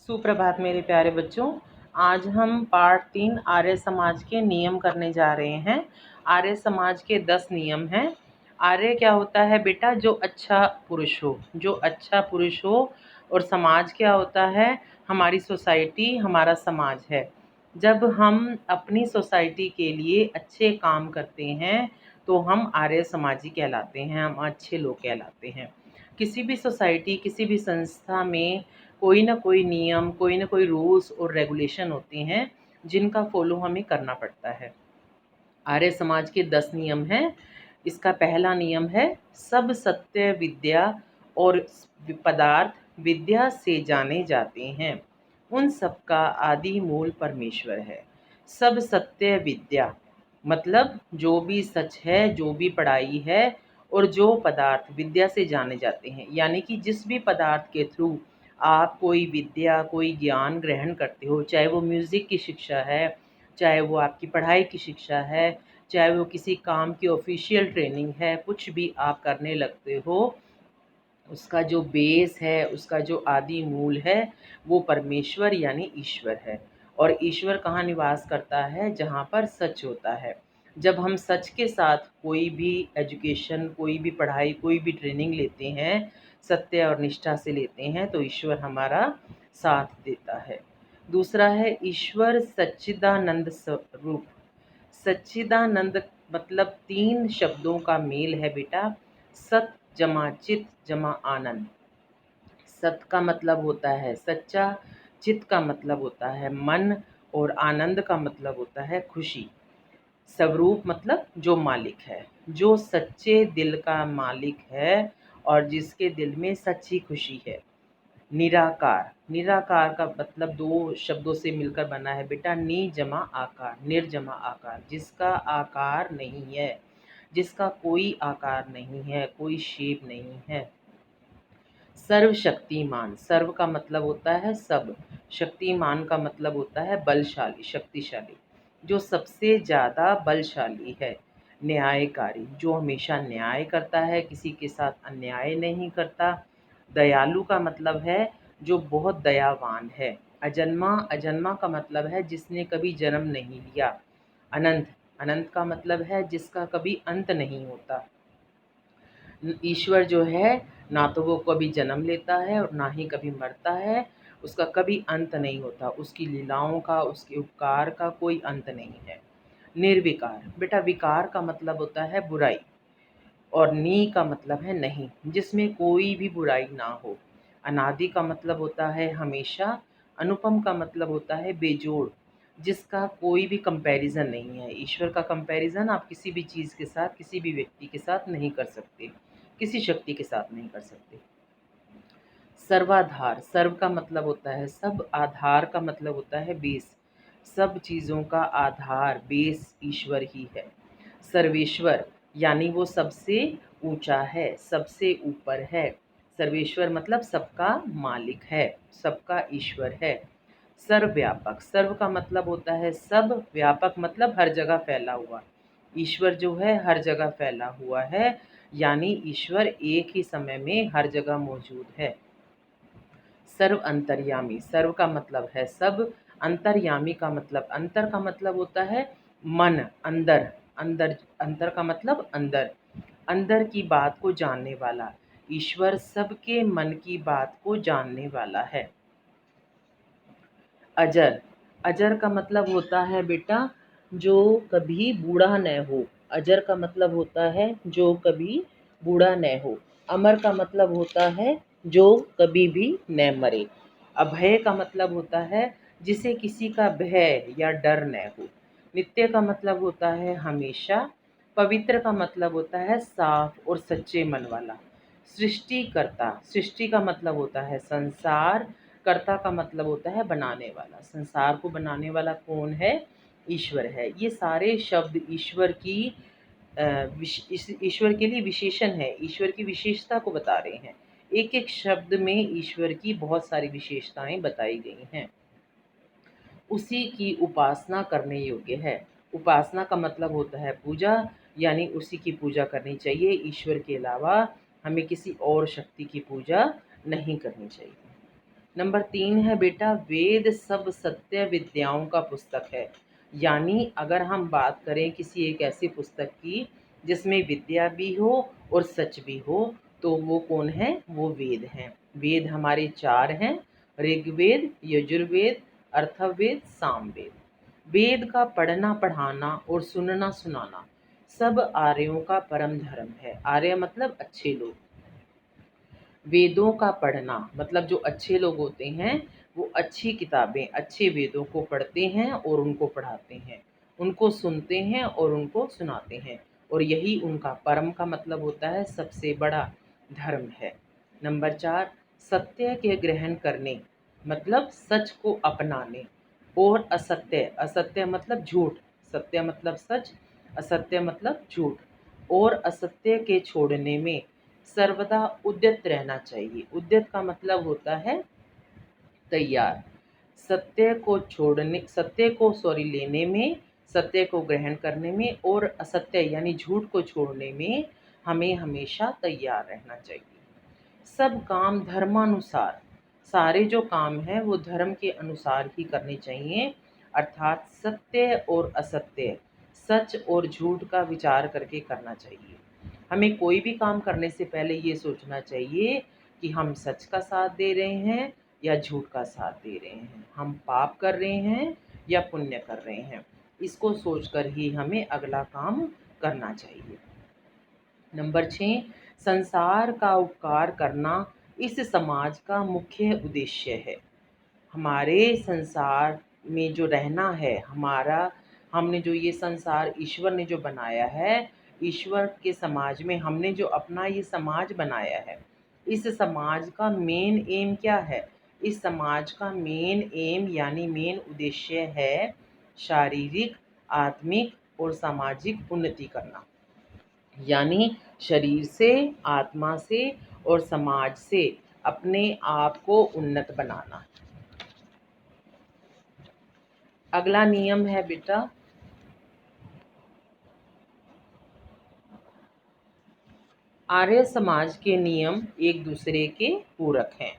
सुप्रभात मेरे प्यारे बच्चों। आज हम पाठ 3 आर्य समाज के नियम करने जा रहे हैं। आर्य समाज के 10 नियम हैं। आर्य क्या होता है बेटा? जो अच्छा पुरुष हो, जो अच्छा पुरुष हो। और समाज क्या होता है? हमारी सोसाइटी, हमारा समाज है। जब हम अपनी सोसाइटी के लिए अच्छे काम करते हैं तो हम आर्य समाजी कहलाते हैं, हम अच्छे लोग कहलाते हैं। किसी भी सोसाइटी, किसी भी संस्था में कोई ना कोई नियम, कोई ना कोई रूल्स और रेगुलेशन होते हैं जिनका फॉलो हमें करना पड़ता है। आर्य समाज के 10 नियम हैं। इसका पहला नियम है, सब सत्य विद्या और पदार्थ विद्या से जाने जाते हैं, उन सब का आदि मूल परमेश्वर है। सब सत्य विद्या मतलब जो भी सच है, जो भी पढ़ाई है और जो पदार्थ विद्या से जाने जाते हैं, यानी कि जिस भी पदार्थ के थ्रू आप कोई विद्या, कोई ज्ञान ग्रहण करते हो, चाहे वो म्यूज़िक की शिक्षा है, चाहे वो आपकी पढ़ाई की शिक्षा है, चाहे वो किसी काम की ऑफिशियल ट्रेनिंग है, कुछ भी आप करने लगते हो, उसका जो बेस है, उसका जो आदि मूल है, वो परमेश्वर यानी ईश्वर है। और ईश्वर कहाँ निवास करता है? जहाँ पर सच होता है। जब हम सच के साथ कोई भी एजुकेशन, कोई भी पढ़ाई, कोई भी ट्रेनिंग लेते हैं, सत्य और निष्ठा से लेते हैं, तो ईश्वर हमारा साथ देता है। दूसरा है, ईश्वर सच्चिदानंद स्वरूप। सच्चिदानंद मतलब 3 शब्दों का मेल है बेटा। सत जमा चित जमा आनंद। सत का मतलब होता है सच्चा, चित का मतलब होता है मन, और आनंद का मतलब होता है खुशी। स्वरूप मतलब जो मालिक है, जो सच्चे दिल का मालिक है और जिसके दिल में सच्ची खुशी है। निराकार, निराकार का मतलब 2 शब्दों से मिलकर बना है बेटा, नि जमा आकार, निर्जमा आकार, जिसका आकार नहीं है, जिसका कोई आकार नहीं है, कोई शेप नहीं है। सर्वशक्तिमान, सर्व का मतलब होता है सब, शक्तिमान का मतलब होता है बलशाली, शक्तिशाली, जो सबसे ज़्यादा बलशाली है। न्यायकारी, जो हमेशा न्याय करता है, किसी के साथ अन्याय नहीं करता। दयालु का मतलब है जो बहुत दयावान है। अजन्मा, अजन्मा का मतलब है जिसने कभी जन्म नहीं लिया। अनंत, अनंत का मतलब है जिसका कभी अंत नहीं होता। ईश्वर जो है, ना तो वो कभी जन्म लेता है और ना ही कभी मरता है, उसका कभी अंत नहीं होता, उसकी लीलाओं का, उसके उपकार का कोई अंत नहीं है। निर्विकार, बेटा विकार का मतलब होता है बुराई, और नी का मतलब है नहीं, जिसमें कोई भी बुराई ना हो। अनादि का मतलब होता है हमेशा। अनुपम का मतलब होता है बेजोड़, जिसका कोई भी कंपैरिजन नहीं है। ईश्वर का कंपैरिजन आप किसी भी चीज़ के साथ, किसी भी व्यक्ति के साथ नहीं कर सकते, किसी शक्ति के साथ नहीं कर सकते। सर्वाधार, सर्व का मतलब होता है सब, आधार का मतलब होता है बेस। सब चीज़ों का आधार, बेस ईश्वर ही है। सर्वेश्वर यानी वो सबसे ऊंचा है, सबसे ऊपर है। सर्वेश्वर मतलब सबका मालिक है, सबका ईश्वर है। सर्वव्यापक, सर्व का मतलब होता है सब, व्यापक मतलब हर जगह फैला हुआ। ईश्वर जो है हर जगह फैला हुआ है, यानी ईश्वर एक ही समय में हर जगह मौजूद है। सर्व अंतर्यामी, सर्व का मतलब है सब, अंतर्यामी का मतलब, अंतर का मतलब होता है मन, अंदर, अंदर, अंतर का मतलब अंदर, अंदर की बात को जानने वाला। ईश्वर सबके मन की बात को जानने वाला है। अजर, अजर का मतलब होता है बेटा जो कभी बूढ़ा न हो। अजर का मतलब होता है जो कभी बूढ़ा न हो। अमर का मतलब होता है जो कभी भी न मरे। अभय का मतलब होता है जिसे किसी का भय या डर न हो। नित्य का मतलब होता है हमेशा। पवित्र का मतलब होता है साफ और सच्चे मन वाला। सृष्टिकर्ता, सृष्टि का मतलब होता है संसार, कर्ता का मतलब होता है बनाने वाला। संसार को बनाने वाला कौन है? ईश्वर है। ये सारे शब्द ईश्वर की ईश्वर के लिए विशेषण है, ईश्वर की विशेषता को बता रहे हैं। एक एक शब्द में ईश्वर की बहुत सारी विशेषताएं बताई गई हैं। उसी की उपासना करने योग्य है। उपासना का मतलब होता है पूजा, यानी उसी की पूजा करनी चाहिए। ईश्वर के अलावा हमें किसी और शक्ति की पूजा नहीं करनी चाहिए। नंबर 3 है बेटा, वेद सब सत्य विद्याओं का पुस्तक है। यानी अगर हम बात करें किसी एक ऐसी पुस्तक की जिसमें विद्या भी हो और सच भी हो, तो वो कौन है? वो वेद हैं। वेद हमारे 4 हैं, ऋग्वेद, यजुर्वेद, अर्थवेद, सामवेद। वेद का पढ़ना पढ़ाना और सुनना सुनाना सब आर्यों का परम धर्म है। आर्य मतलब अच्छे लोग। वेदों का पढ़ना मतलब जो अच्छे लोग होते हैं वो अच्छी किताबें, अच्छे वेदों को पढ़ते हैं और उनको पढ़ाते हैं, उनको सुनते हैं और उनको सुनाते हैं, और यही उनका परम का मतलब होता है सबसे बड़ा धर्म है। नंबर 4, सत्य के ग्रहण करने मतलब सच को अपनाने, और असत्य, असत्य मतलब झूठ, सत्य मतलब सच, असत्य मतलब झूठ, और असत्य के छोड़ने में सर्वदा उद्यत रहना चाहिए। उद्यत का मतलब होता है तैयार। सत्य को लेने में, सत्य को ग्रहण करने में और असत्य यानी झूठ को छोड़ने में हमें हमेशा तैयार रहना चाहिए। सब काम धर्मानुसार, सारे जो काम हैं वो धर्म के अनुसार ही करने चाहिए, अर्थात सत्य और असत्य, सच और झूठ का विचार करके करना चाहिए। हमें कोई भी काम करने से पहले ये सोचना चाहिए कि हम सच का साथ दे रहे हैं या झूठ का साथ दे रहे हैं, हम पाप कर रहे हैं या पुण्य कर रहे हैं। इसको सोचकर ही हमें अगला काम करना चाहिए। नंबर 6, संसार का उपकार करना इस समाज का मुख्य उद्देश्य है। हमारे संसार में जो रहना है, हमारा, हमने जो ये संसार ईश्वर ने जो बनाया है, ईश्वर के समाज में हमने जो अपना ये समाज बनाया है, इस समाज का मेन एम क्या है? इस समाज का मेन एम यानी मेन उद्देश्य है शारीरिक, आत्मिक और सामाजिक उन्नति करना। यानी शरीर से, आत्मा से और समाज से अपने आप को उन्नत बनाना। अगला नियम है बेटा, आर्य समाज के नियम एक दूसरे के पूरक हैं।